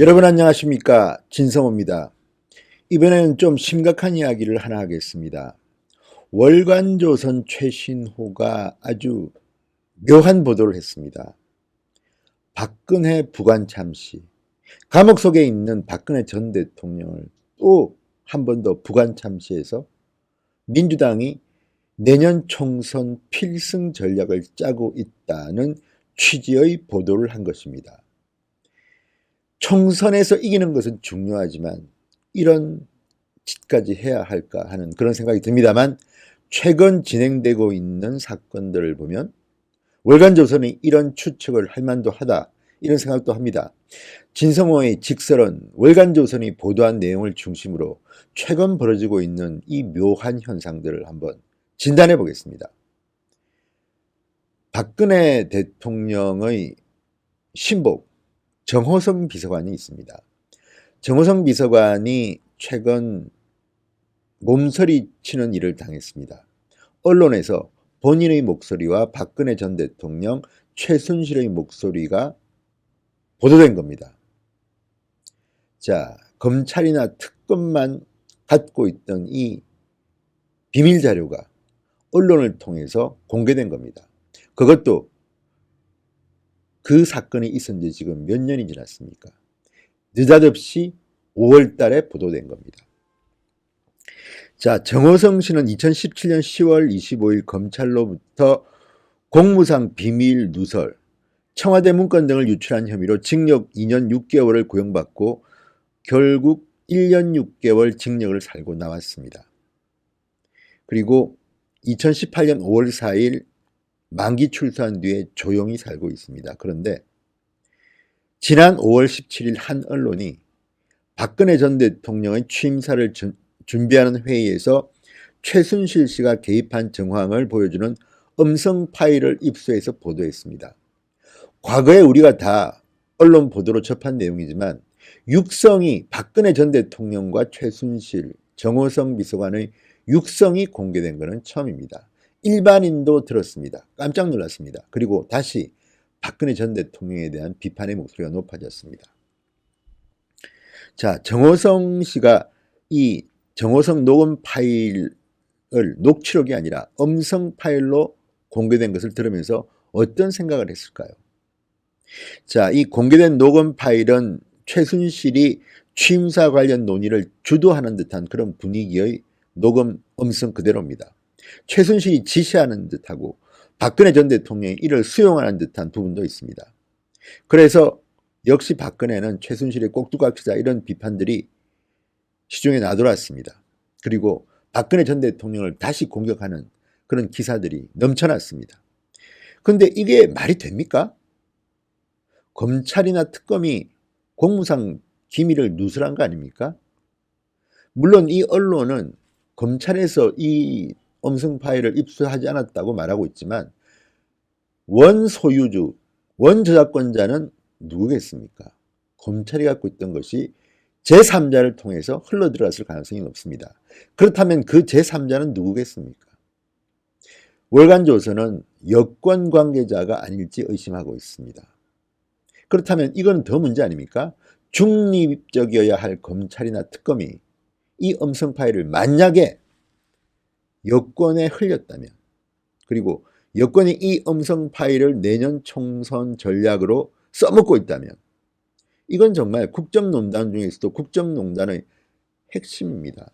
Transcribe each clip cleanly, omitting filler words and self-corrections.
여러분 안녕하십니까? 진성호입니다. 이번에는 좀 심각한 이야기를 하나 하겠습니다. 월간조선 최신호가 아주 묘한 보도를 했습니다. 박근혜 부관 참시, 감옥 속에 있는 박근혜 전 대통령을 또 한 번 더 부관 참시해서 민주당이 내년 총선 필승 전략을 짜고 있다는 취지의 보도를 한 것입니다. 총선에서 이기는 것은 중요하지만 이런 짓까지 해야 할까 하는 그런 생각이 듭니다만, 최근 진행되고 있는 사건들을 보면 월간조선이 이런 추측을 할 만도 하다, 이런 생각도 합니다. 진성호의 직설은 월간조선이 보도한 내용을 중심으로 최근 벌어지고 있는 이 묘한 현상들을 한번 진단해 보겠습니다. 박근혜 대통령의 신복 정호성 비서관이 있습니다. 정호성 비서관이 최근 몸서리 치는 일을 당했습니다. 언론에서 본인의 목소리와 박근혜 전 대통령 최순실의 목소리가 보도된 겁니다. 자, 검찰이나 특검만 갖고 있던 이 비밀 자료가 언론을 통해서 공개된 겁니다. 그것도 그 사건이 있은 지 지금 몇 년이 지났습니까? 느닷없이 5월 달에 보도된 겁니다. 자, 정호성 씨는 2017년 10월 25일 검찰로부터 공무상 비밀 누설, 청와대 문건 등을 유출한 혐의로 징역 2년 6개월을 구형받고 결국 1년 6개월 징역을 살고 나왔습니다. 그리고 2018년 5월 4일 만기 출소한 뒤에 조용히 살고 있습니다. 그런데 지난 5월 17일 한 언론이 박근혜 전 대통령의 취임사를 준비하는 회의에서 최순실 씨가 개입한 정황을 보여주는 음성 파일을 입수해서 보도했습니다. 과거에 우리가 다 언론 보도로 접한 내용이지만 육성이 박근혜 전 대통령과 최순실, 정호성 비서관의 육성이 공개된 것은 처음입니다. 일반인도 들었습니다. 깜짝 놀랐습니다. 그리고 다시 박근혜 전 대통령에 대한 비판의 목소리가 높아졌습니다. 자, 정호성 씨가 이 정호성 녹음 파일을 녹취록이 아니라 음성 파일로 공개된 것을 들으면서 어떤 생각을 했을까요? 자, 이 공개된 녹음 파일은 최순실이 취임사 관련 논의를 주도하는 듯한 그런 분위기의 녹음 음성 그대로입니다. 최순실이 지시하는 듯하고 박근혜 전 대통령이 이를 수용하는 듯한 부분도 있습니다. 그래서 역시 박근혜는 최순실의 꼭두각시다, 이런 비판들이 시중에 나돌았습니다. 그리고 박근혜 전 대통령을 다시 공격하는 그런 기사들이 넘쳐났습니다. 그런데 이게 말이 됩니까? 검찰이나 특검이 공무상 기밀을 누설한 거 아닙니까? 물론 이 언론은 검찰에서 이 음성 파일을 입수하지 않았다고 말하고 있지만 원 소유주, 원 저작권자는 누구겠습니까? 검찰이 갖고 있던 것이 제3자를 통해서 흘러들어갔을 가능성이 높습니다. 그렇다면 그 제3자는 누구겠습니까? 월간조선은 여권 관계자가 아닐지 의심하고 있습니다. 그렇다면 이건 더 문제 아닙니까? 중립적이어야 할 검찰이나 특검이 이 음성 파일을 만약에 여권에 흘렸다면, 그리고 여권이 이 음성 파일을 내년 총선 전략으로 써먹고 있다면, 이건 정말 국정농단 중에서도 국정농단의 핵심입니다.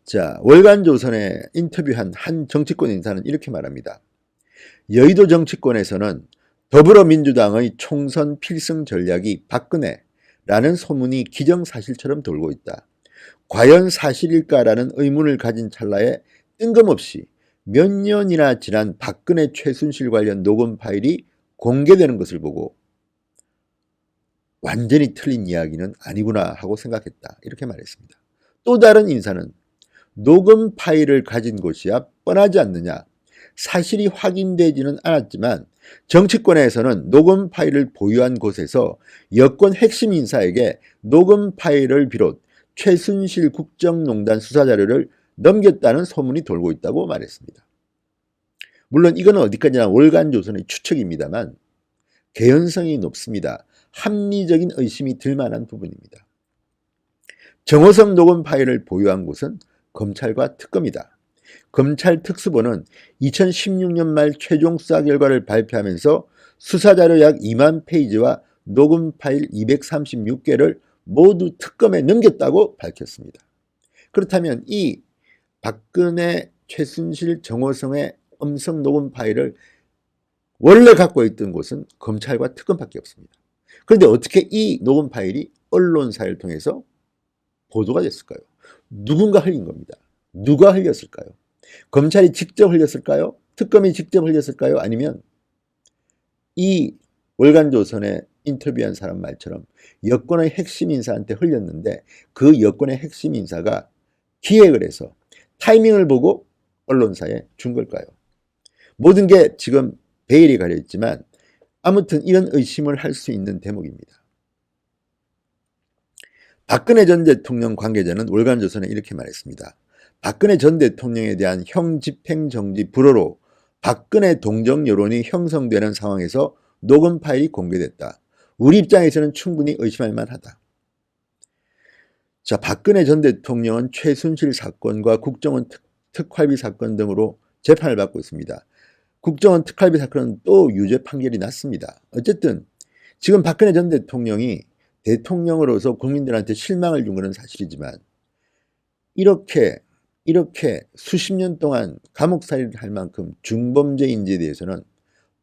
자, 월간조선에 인터뷰한 한 정치권 인사는 이렇게 말합니다. 여의도 정치권에서는 더불어민주당의 총선 필승 전략이 박근혜라는 소문이 기정사실처럼 돌고 있다. 과연 사실일까라는 의문을 가진 찰나에 뜬금없이 몇 년이나 지난 박근혜 최순실 관련 녹음 파일이 공개되는 것을 보고 완전히 틀린 이야기는 아니구나 하고 생각했다, 이렇게 말했습니다. 또 다른 인사는 녹음 파일을 가진 곳이야 뻔하지 않느냐, 사실이 확인되지는 않았지만 정치권에서는 녹음 파일을 보유한 곳에서 여권 핵심 인사에게 녹음 파일을 비롯 최순실 국정농단 수사자료를 넘겼다는 소문이 돌고 있다고 말했습니다. 물론 이건 어디까지나 월간조선의 추측입니다만 개연성이 높습니다. 합리적인 의심이 들 만한 부분입니다. 정호성 녹음 파일을 보유한 곳은 검찰과 특검이다. 검찰 특수본은 2016년 말 최종 수사 결과를 발표하면서 수사자료 약 2만 페이지와 녹음 파일 236개를 모두 특검에 넘겼다고 밝혔습니다. 그렇다면 이 박근혜, 최순실, 정호성의 음성 녹음 파일을 원래 갖고 있던 곳은 검찰과 특검밖에 없습니다. 그런데 어떻게 이 녹음 파일이 언론사를 통해서 보도가 됐을까요? 누군가 흘린 겁니다. 누가 흘렸을까요? 검찰이 직접 흘렸을까요? 특검이 직접 흘렸을까요? 아니면 이 월간조선에 인터뷰한 사람 말처럼 여권의 핵심 인사한테 흘렸는데 그 여권의 핵심 인사가 기획을 해서 타이밍을 보고 언론사에 준 걸까요? 모든 게 지금 베일이 가려 있지만 아무튼 이런 의심을 할 수 있는 대목입니다. 박근혜 전 대통령 관계자는 월간조선에 이렇게 말했습니다. 박근혜 전 대통령에 대한 형집행정지 불허로 박근혜 동정 여론이 형성되는 상황에서 녹음 파일이 공개됐다. 우리 입장에서는 충분히 의심할 만하다. 자, 박근혜 전 대통령은 최순실 사건과 국정원 특활비 사건 등으로 재판을 받고 있습니다. 국정원 특활비 사건은 또 유죄 판결이 났습니다. 어쨌든 지금 박근혜 전 대통령이 대통령으로서 국민들한테 실망을 준 것은 사실이지만 이렇게 수십 년 동안 감옥살이를 할 만큼 중범죄인지에 대해서는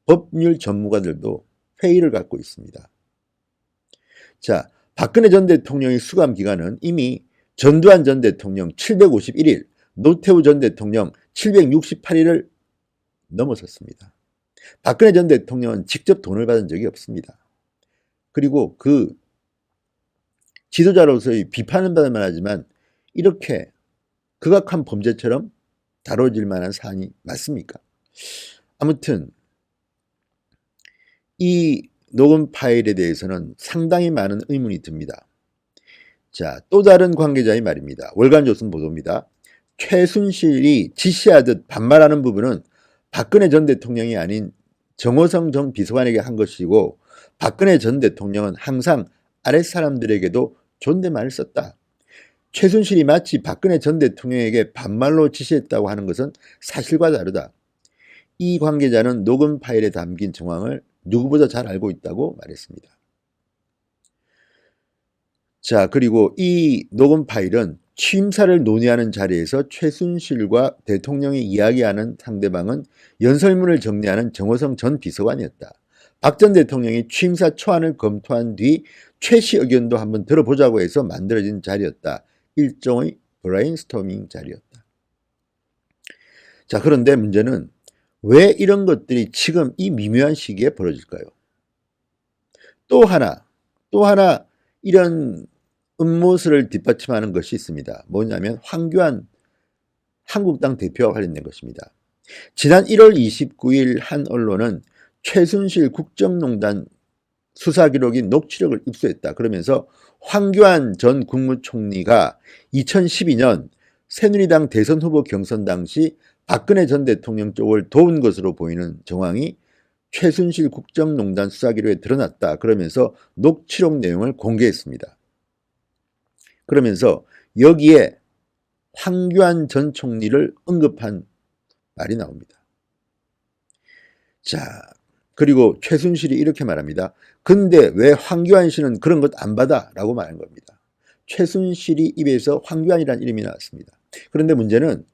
법률 전문가들도 회의를 갖고 있습니다. 자, 박근혜 전 대통령의 수감 기간은 이미 전두환 전 대통령 751일, 노태우 전 대통령 768일을 넘어섰습니다. 박근혜 전 대통령은 직접 돈을 받은 적이 없습니다. 그리고 그 지도자로서의 비판은 받을 만하지만 이렇게 극악한 범죄처럼 다뤄질 만한 사안이 맞습니까? 아무튼 이 녹음 파일에 대해서는 상당히 많은 의문이 듭니다. 자, 또 다른 관계자의 말입니다. 월간조선 보도입니다. 최순실이 지시하듯 반말하는 부분은 박근혜 전 대통령이 아닌 정호성 전 비서관에게 한 것이고 박근혜 전 대통령은 항상 아랫사람들에게도 존댓말을 썼다. 최순실이 마치 박근혜 전 대통령에게 반말로 지시했다고 하는 것은 사실과 다르다. 이 관계자는 녹음 파일에 담긴 정황을 누구보다 잘 알고 있다고 말했습니다. 자, 그리고 이 녹음 파일은 취임사를 논의하는 자리에서 최순실과 대통령이 이야기하는 상대방은 연설문을 정리하는 정호성 전 비서관이었다. 박 전 대통령이 취임사 초안을 검토한 뒤 최 씨 의견도 한번 들어보자고 해서 만들어진 자리였다. 일종의 브레인스토밍 자리였다. 자, 그런데 문제는 왜 이런 것들이 지금 이 미묘한 시기에 벌어질까요? 또 하나 이런 음모설을 뒷받침하는 것이 있습니다. 뭐냐면 황교안 한국당 대표와 관련된 것입니다. 지난 1월 29일 한 언론은 최순실 국정농단 수사 기록인 녹취록을 입수했다. 그러면서 황교안 전 국무총리가 2012년 새누리당 대선 후보 경선 당시 박근혜 전 대통령 쪽을 도운 것으로 보이는 정황이 최순실 국정농단 수사 기록에 드러났다. 그러면서 녹취록 내용을 공개했습니다. 그러면서 여기에 황교안 전 총리를 언급한 말이 나옵니다. 자, 그리고 최순실이 이렇게 말합니다. 근데 왜 황교안 씨는 그런 것 안 받아? 라고 말한 겁니다. 최순실이 입에서 황교안이라는 이름이 나왔습니다. 그런데 문제는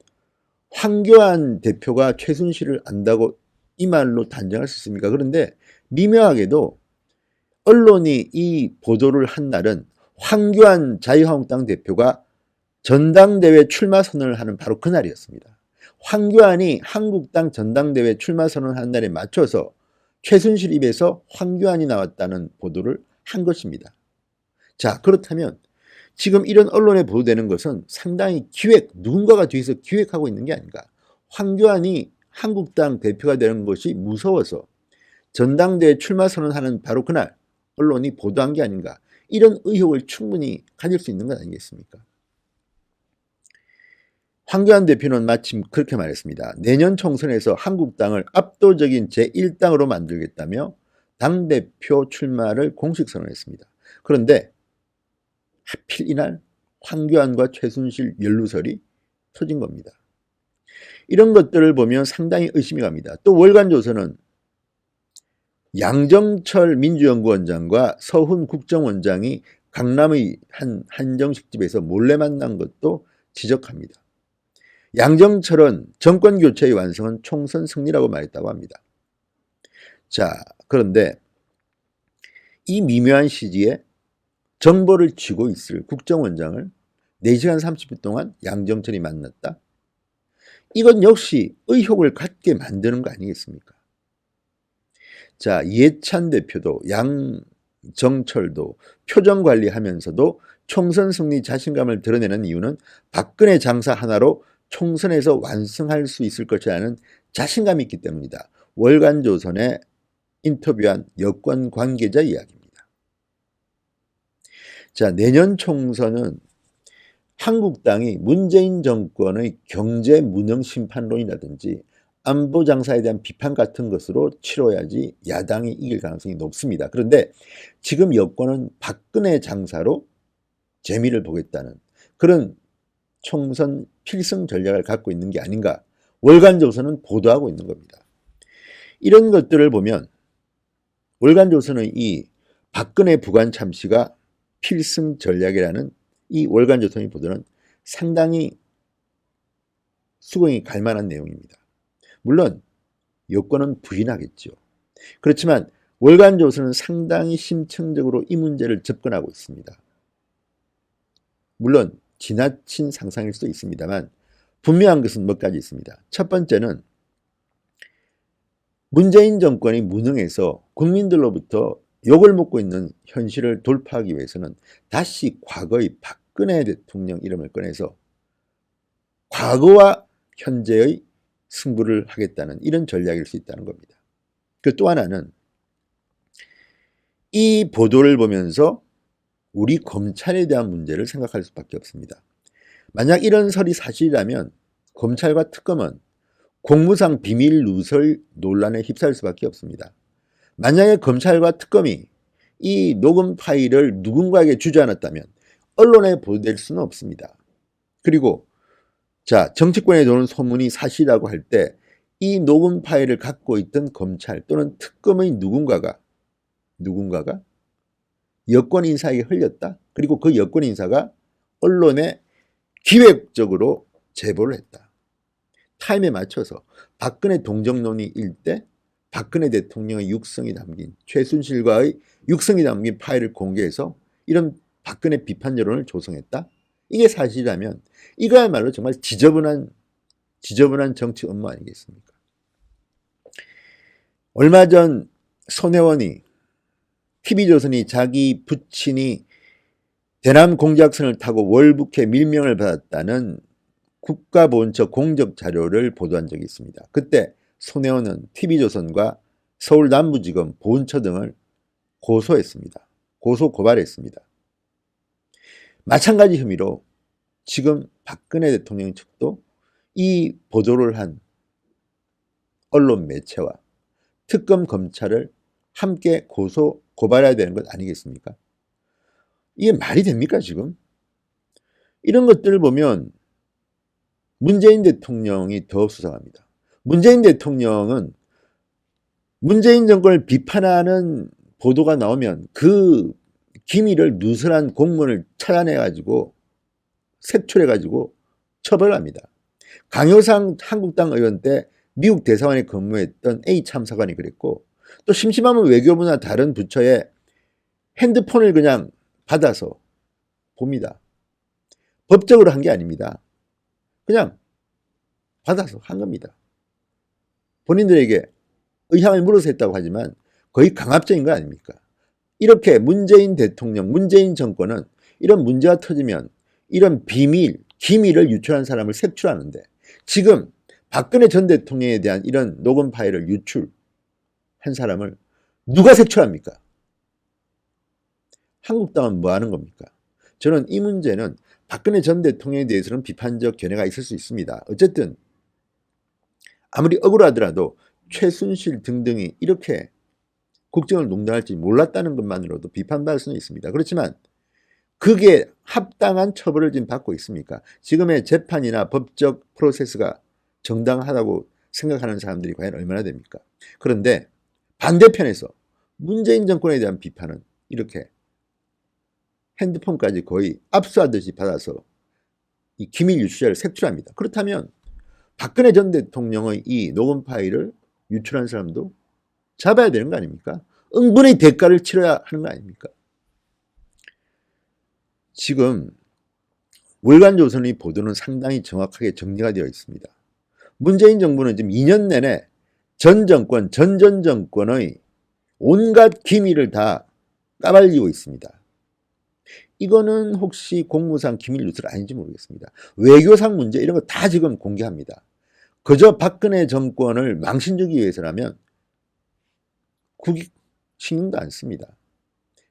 황교안 대표가 최순실을 안다고 이 말로 단정할 수 있습니까? 그런데 미묘하게도 언론이 이 보도를 한 날은 황교안 자유한국당 대표가 전당대회 출마 선언을 하는 바로 그날이었습니다. 황교안이 한국당 전당대회 출마 선언을 한 날에 맞춰서 최순실 입에서 황교안이 나왔다는 보도를 한 것입니다. 자, 그렇다면 지금 이런 언론에 보도되는 것은 상당히 누군가가 뒤에서 기획하고 있는 게 아닌가. 황교안이 한국당 대표가 되는 것이 무서워서 전당대회 출마 선언하는 바로 그날 언론이 보도한 게 아닌가. 이런 의혹을 충분히 가질 수 있는 것 아니겠습니까? 황교안 대표는 마침 그렇게 말했습니다. 내년 총선에서 한국당을 압도적인 제1당으로 만들겠다며 당대표 출마를 공식 선언했습니다. 그런데 하필 이날 황교안과 최순실 연루설이 터진 겁니다. 이런 것들을 보면 상당히 의심이 갑니다. 또 월간조선은 양정철 민주연구원장과 서훈 국정원장이 강남의 한 한정식집에서 몰래 만난 것도 지적합니다. 양정철은 정권교체의 완성은 총선 승리라고 말했다고 합니다. 자, 그런데 이 미묘한 시기에 정보를 쥐고 있을 국정원장을 4시간 30분 동안 양정철이 만났다? 이건 역시 의혹을 갖게 만드는 거 아니겠습니까? 자, 이해찬 대표도 양정철도 표정 관리하면서도 총선 승리 자신감을 드러내는 이유는 박근혜 장사 하나로 총선에서 완성할 수 있을 것이라는 자신감이 있기 때문이다. 월간조선에 인터뷰한 여권 관계자 이야기입니다. 자, 내년 총선은 한국당이 문재인 정권의 경제 무능 심판론이라든지 안보 장사에 대한 비판 같은 것으로 치러야지 야당이 이길 가능성이 높습니다. 그런데 지금 여권은 박근혜 장사로 재미를 보겠다는 그런 총선 필승 전략을 갖고 있는 게 아닌가, 월간조선은 보도하고 있는 겁니다. 이런 것들을 보면 월간조선의 이 박근혜 부관 참시가 필승 전략이라는 이 월간조선의 보도는 상당히 수긍이 갈 만한 내용입니다. 물론 여권은 부인하겠죠. 그렇지만 월간조선은 상당히 심층적으로 이 문제를 접근하고 있습니다. 물론 지나친 상상일 수도 있습니다만 분명한 것은 몇 가지 있습니다. 첫 번째는 문재인 정권이 무능해서 국민들로부터 욕을 먹고 있는 현실을 돌파하기 위해서는 다시 과거의 박근혜 대통령 이름을 꺼내서 과거와 현재의 승부를 하겠다는 이런 전략일 수 있다는 겁니다. 그 또 하나는 이 보도를 보면서 우리 검찰에 대한 문제를 생각할 수밖에 없습니다. 만약 이런 설이 사실이라면 검찰과 특검은 공무상 비밀 누설 논란에 휩싸일 수밖에 없습니다. 만약에 검찰과 특검이 이 녹음 파일을 누군가에게 주지 않았다면 언론에 보도될 수는 없습니다. 그리고 자, 정치권에 도는 소문이 사실이라고 할 때 이 녹음 파일을 갖고 있던 검찰 또는 특검의 누군가가 여권 인사에게 흘렸다. 그리고 그 여권 인사가 언론에 기획적으로 제보를 했다. 타임에 맞춰서 박근혜 동정론이 일 때 박근혜 대통령의 육성이 담긴, 최순실과의 육성이 담긴 파일을 공개해서 이런 박근혜 비판 여론을 조성했다. 이게 사실이라면 이거야말로 정말 지저분한 정치 업무 아니겠습니까? 얼마 전 손혜원이 TV조선이 자기 부친이 대남 공작선을 타고 월북해 밀명을 받았다는 국가보훈처 공적 자료를 보도한 적이 있습니다. 그때 손혜원은 TV조선과 서울 남부지검 보훈처 등을 고소했습니다. 고발했습니다. 마찬가지 혐의로 지금 박근혜 대통령 측도 이 보도를 한 언론 매체와 특검 검찰을 함께 고발해야 되는 것 아니겠습니까? 이게 말이 됩니까 지금? 이런 것들을 보면 문재인 대통령이 더 수상합니다. 문재인 대통령은 문재인 정권을 비판하는 보도가 나오면 그 기밀을 누설한 공문을 찾아내가지고 색출해가지고 처벌합니다. 강효상 한국당 의원 때 미국 대사관에 근무했던 A 참사관이 그랬고, 또 심심하면 외교부나 다른 부처에 핸드폰을 그냥 받아서 봅니다. 법적으로 한 게 아닙니다. 그냥 받아서 한 겁니다. 본인들에게 의향을 물어서 했다고 하지만 거의 강압적인 거 아닙니까? 이렇게 문재인 대통령, 문재인 정권은 이런 문제가 터지면 이런 기밀을 유출한 사람을 색출하는데, 지금 박근혜 전 대통령에 대한 이런 녹음 파일을 유출한 사람을 누가 색출합니까? 한국당은 뭐 하는 겁니까? 저는 이 문제는 박근혜 전 대통령에 대해서는 비판적 견해가 있을 수 있습니다. 어쨌든 아무리 억울하더라도 최순실 등등이 이렇게 국정을 농단할지 몰랐다는 것만으로도 비판받을 수는 있습니다. 그렇지만 그게 합당한 처벌을 지금 받고 있습니까? 지금의 재판이나 법적 프로세스가 정당하다고 생각하는 사람들이 과연 얼마나 됩니까? 그런데 반대편에서 문재인 정권에 대한 비판은 이렇게 핸드폰까지 거의 압수하듯이 받아서 이 기밀 유출자를 색출합니다. 그렇다면 박근혜 전 대통령의 이 녹음 파일을 유출한 사람도 잡아야 되는 거 아닙니까? 응분의 대가를 치러야 하는 거 아닙니까? 지금 월간조선의 보도는 상당히 정확하게 정리가 되어 있습니다. 문재인 정부는 지금 2년 내내 전 정권, 전 정권의 온갖 기밀을 다 까발리고 있습니다. 이거는 혹시 공무상 기밀 누설 아닌지 모르겠습니다. 외교상 문제 이런 거 다 지금 공개합니다. 그저 박근혜 정권을 망신주기 위해서라면 국익 신경도 안 씁니다.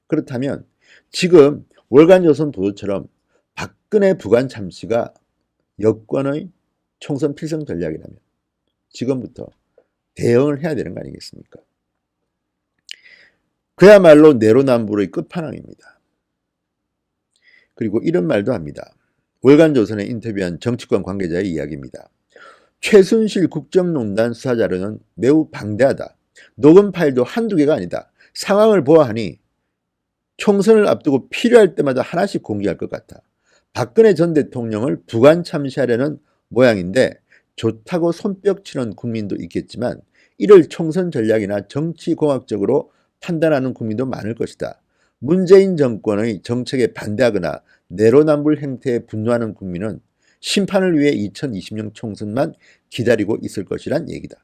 그렇다면 지금 월간조선 보도처럼 박근혜 부관 참시가 여권의 총선 필승 전략이라면 지금부터 대응을 해야 되는 거 아니겠습니까? 그야말로 내로남불의 끝판왕입니다. 그리고 이런 말도 합니다. 월간조선에 인터뷰한 정치권 관계자의 이야기입니다. 최순실 국정농단 수사자료는 매우 방대하다. 녹음 파일도 한두 개가 아니다. 상황을 보아하니 총선을 앞두고 필요할 때마다 하나씩 공개할 것 같아. 박근혜 전 대통령을 부관 참시하려는 모양인데 좋다고 손뼉치는 국민도 있겠지만 이를 총선 전략이나 정치공학적으로 판단하는 국민도 많을 것이다. 문재인 정권의 정책에 반대하거나 내로남불 행태에 분노하는 국민은 심판을 위해 2020년 총선만 기다리고 있을 것이란 얘기다.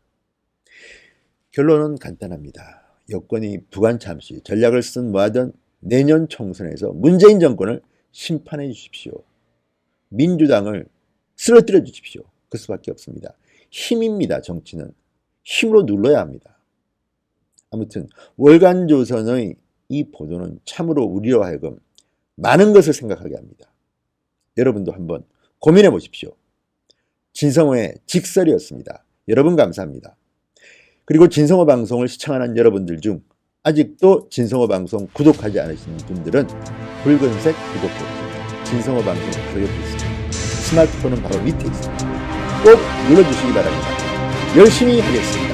결론은 간단합니다. 여권이 부관 참시 전략을 쓴 뭐하든 내년 총선에서 문재인 정권을 심판해 주십시오. 민주당을 쓰러뜨려 주십시오. 그 수밖에 없습니다. 힘입니다. 정치는. 힘으로 눌러야 합니다. 아무튼 월간조선의 이 보도는 참으로 우리로 하여금 많은 것을 생각하게 합니다. 여러분도 한번 고민해 보십시오. 진성호의 직설이었습니다. 여러분 감사합니다. 그리고 진성호 방송을 시청하는 여러분들 중 아직도 진성호 방송 구독하지 않으신 분들은 붉은색 구독 버튼, 진성호 방송 바로 옆에 있습니다. 스마트폰은 바로 밑에 있습니다. 꼭 눌러주시기 바랍니다. 열심히 하겠습니다.